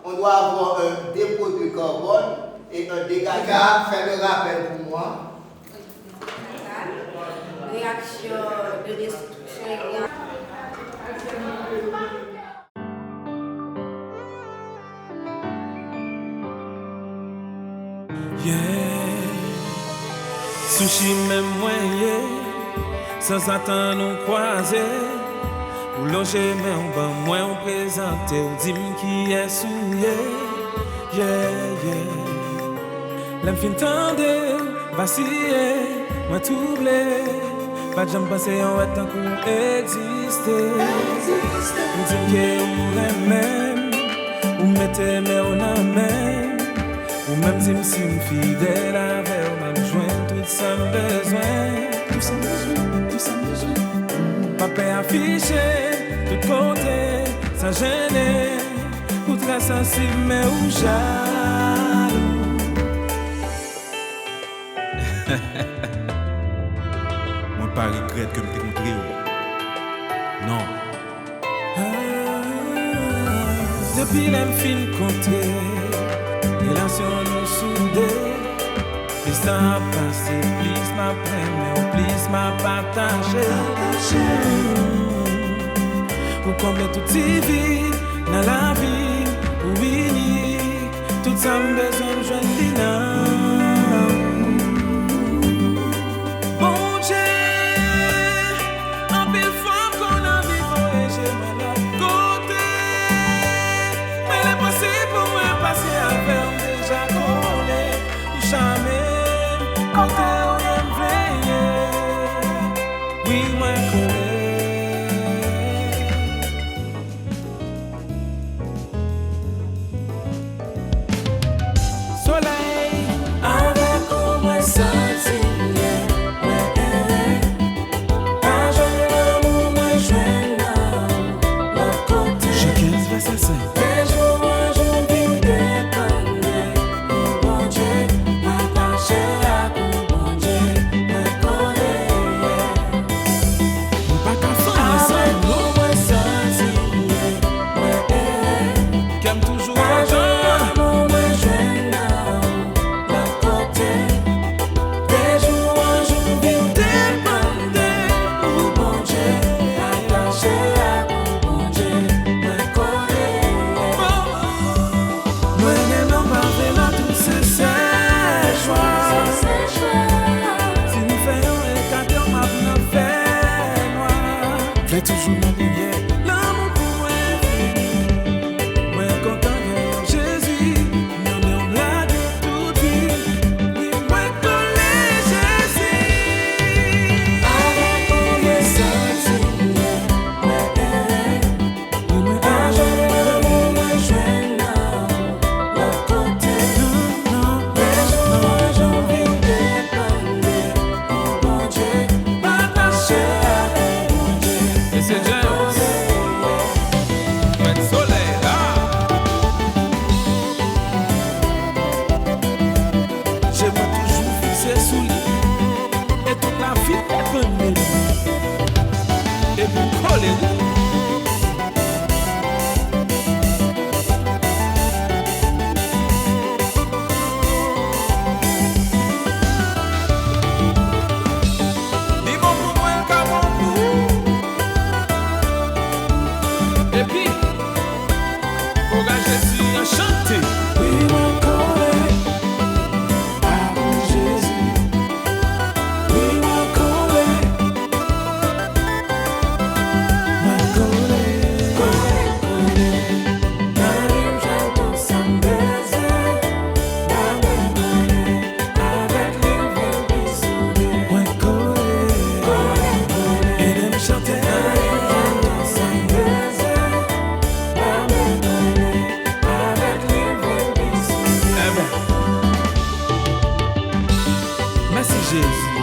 on doit avoir un dépôt de carbone et un dégagement. Fais le rappel pour moi. Réaction de destruction. Sushi même moyen, sans attendre nous croiser. Ou loger mais on va moins on présente ou dis-moi qui est souillé. L'homme fin tendre, vaciller, moi troublé. Pas de jamais penser en être tant qu'on exister. Ou dis que ou même, ou mettez mais on a même. Ou même si je suis fidèle avec vous, même joindre tout ça besoin. Tout ça besoin. Papa affiché, tout côté, sans gêner. Ou très sensible, mais ou jaloux. Moi, pas regrette que je t'ai montré. Non. Depuis l'infini compté. Relation nous soudée, plus ça passe, plus ma prenne, plus ma partager. Pour combler toute vie dans la vie, pour unique, tout ça me besoin de joindre. Bon Dieu, Anpil femme qu'on a vivre et j'ai mal à côté. Mais les pensées pour moi passer avec. Jamais, côté on aime veiller. Oui, Mwen Kole Solèy, avec vous moi senti. Quand je l'amour, moi je l'autre côté. Je 15 verset 5. Fais toujours m'oublier l'amour pour moi infini. Moi content de Jésus, on l'a de toute vie. Oui, Mwen Kole Jésus. Avec vous, moi senti. Oui, moi l'amour, moi je l'autre côté. Non. Moi je vis dépendre. Mon Dieu, m'attacher. C'est Jezi, Mwen Solèy, je vais toujours fixer sous lui. Et toute la vie est bonne. Et vous collez. Depi, Jezi a chanté. Oui, Mwen Kole, avant Jésus. Oui, Mwen Kole, Mwen Kole. N'arrive jamais tout sans baiser. Mwen Kole, avec les veines soudées. Mwen Kole, et de me chanter. Merci Jésus.